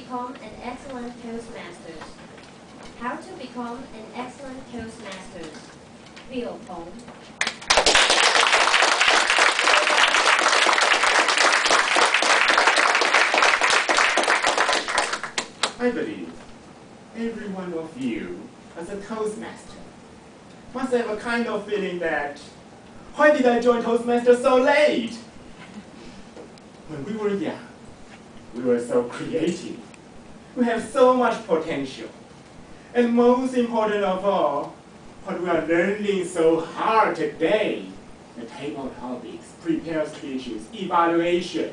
become an excellent Toastmasters? How to become an excellent Toastmasters? Real poem. I believe every one of you, as a Toastmaster, must have a kind of feeling that, why did I join Toastmasters so late? When we were young, we were so creative. We have so much potential. And most important of all, what we are learning so hard today, the table topics, prepared speeches, evaluation,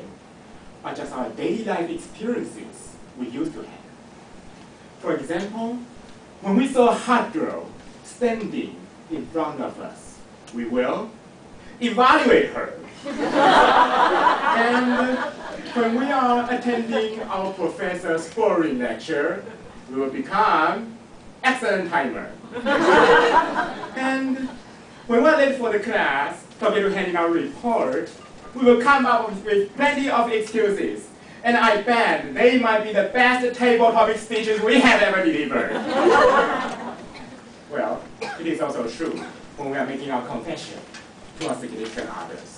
are just our daily life experiences we used to have. For example, when we saw a hot girl standing in front of us, we will evaluate her. And when we are attending our professor's boring lecture, we will become excellent timer. And when we're late for the class, forget to hand in our report, we will come up with plenty of excuses. And I bet they might be the best table topic speeches we have ever delivered. Well, it is also true when we are making our confession to our significant others.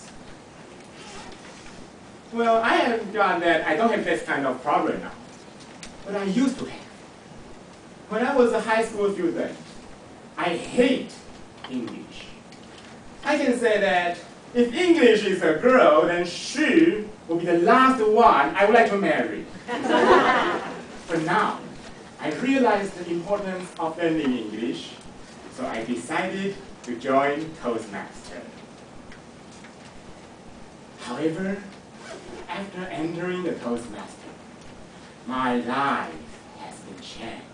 Well, I have done that. I don't have this kind of problem now, but I used to have. When I was a high school student, I hate English. I can say that if English is a girl, then she will be the last one I would like to marry. But now, I realized the importance of learning English, so I decided to join Toastmasters. However, after entering the Toastmasters, my life has been changed.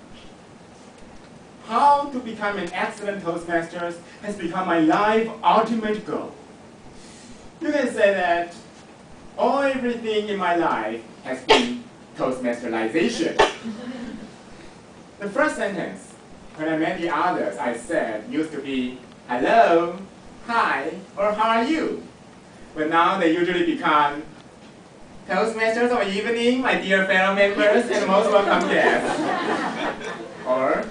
How to become an excellent Toastmasters has become my life ultimate goal. You can say that everything in my life has been Toastmasterization. The first sentence, when I met the others, I said used to be, hello, hi, or how are you? But now they usually become Toastmasters of evening, my dear fellow members, and most welcome guests. Or,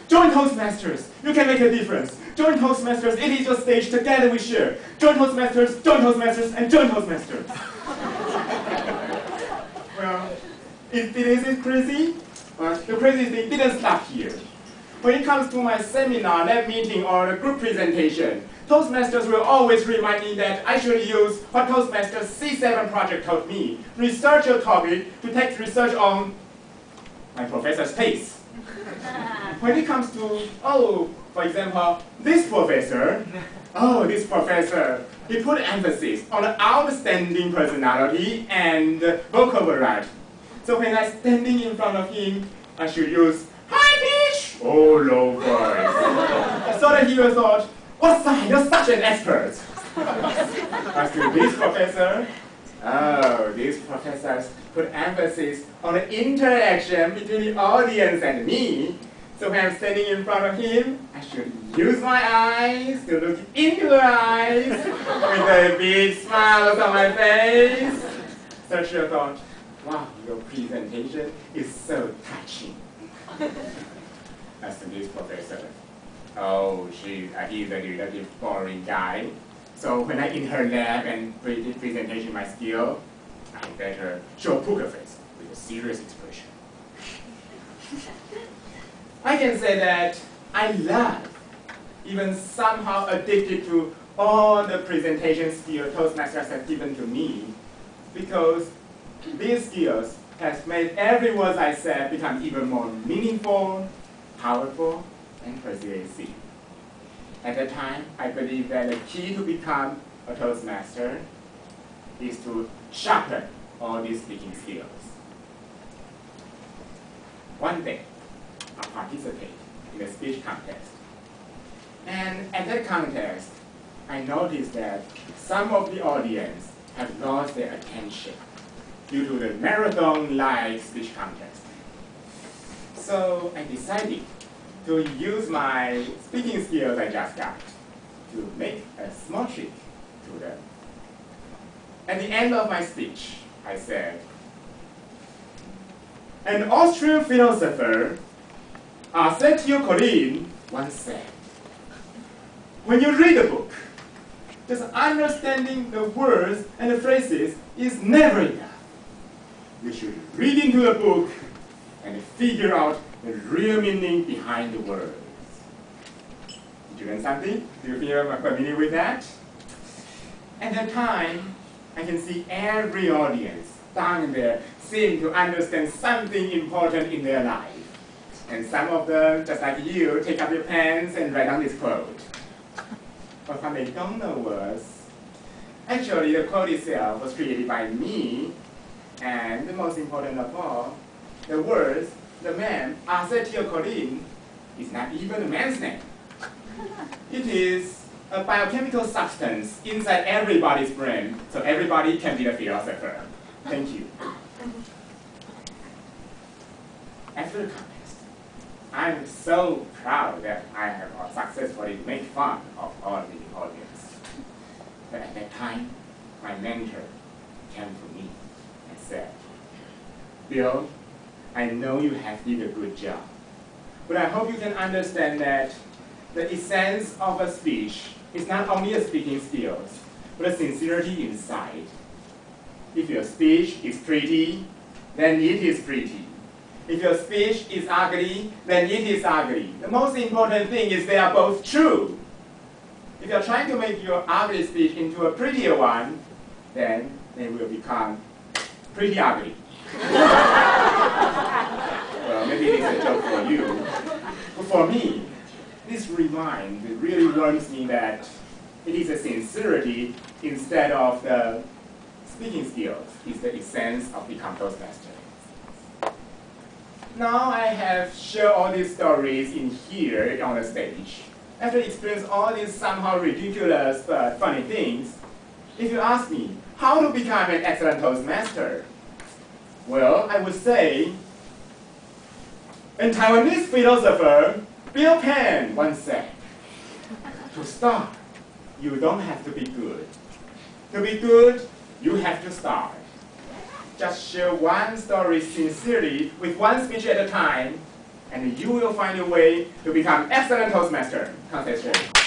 join Toastmasters, you can make a difference. Join Toastmasters, it is your stage, together we share. Join Toastmasters, and join Toastmasters. Well, it is crazy, but the crazy thing didn't stop here. When it comes to my seminar, lab meeting, or group presentation, Toastmasters will always remind me that I should use what Toastmasters C7 project taught me, research a topic to take research on my professor's taste. When it comes to, for example, this professor, he put emphasis on outstanding personality and vocal variety. So when I'm standing in front of him, I should use high pitch or low voice. So that he will thought, what's you're such an expert. As to this professor, these professors put emphasis on the interaction between the audience and me. So when I'm standing in front of him, I should use my eyes to look into her eyes with a big smile on my face. So she thought, wow, your presentation is so touching. As to this professor, he's a relatively boring guy. So when I'm in her lab and presentation my skill, I better show a poker face with a serious expression. I can say that I love, even somehow addicted to all the presentation skills Toastmasters have given to me, because these skills has made every word I said become even more meaningful, powerful, and persuasive. At that time, I believe that the key to become a Toastmaster is to sharpen all these speaking skills. One day, I participated in a speech contest. And at that contest, I noticed that some of the audience have lost their attention due to the marathon-like speech contest. So I decided to use my speaking skills I just got to make a small trick to them. At the end of my speech, I said, An Austrian philosopher, once said, when you read a book, just understanding the words and the phrases is never enough. You should read into the book and figure out the real meaning behind the words. Did you learn something? Do you feel familiar with that? At that time, I can see every audience down there seem to understand something important in their life. And some of them, just like you, take up your pens and write down this quote. But what they don't know was, actually the quote itself was created by me, and the most important of all, the words, the man, acetylcholine, is not even a man's name. It is a biochemical substance inside everybody's brain, so everybody can be a philosopher. Thank you. After the contest, I'm so proud that I have successfully made fun of all the audience. But at that time, my mentor came to me and said, Bill, I know you have did a good job, but I hope you can understand that the essence of a speech is not only a speaking skills, but a sincerity inside. If your speech is pretty, then it is pretty. If your speech is ugly, then it is ugly. The most important thing is they are both true. If you're trying to make your ugly speech into a prettier one, then they will become pretty ugly. Well, maybe it is a joke for you. But for me, this really warns me that it is a sincerity instead of the speaking skills is the essence of becoming Toastmaster. Now I have shared all these stories in here on the stage. After experiencing all these somehow ridiculous but funny things, if you ask me how to become an excellent Toastmaster, well, I would say, a Taiwanese philosopher Bill Penn once said, to start, you don't have to be good. To be good, you have to start. Just share one story sincerely with one speech at a time, and you will find a way to become excellent Toastmaster. Contest ready.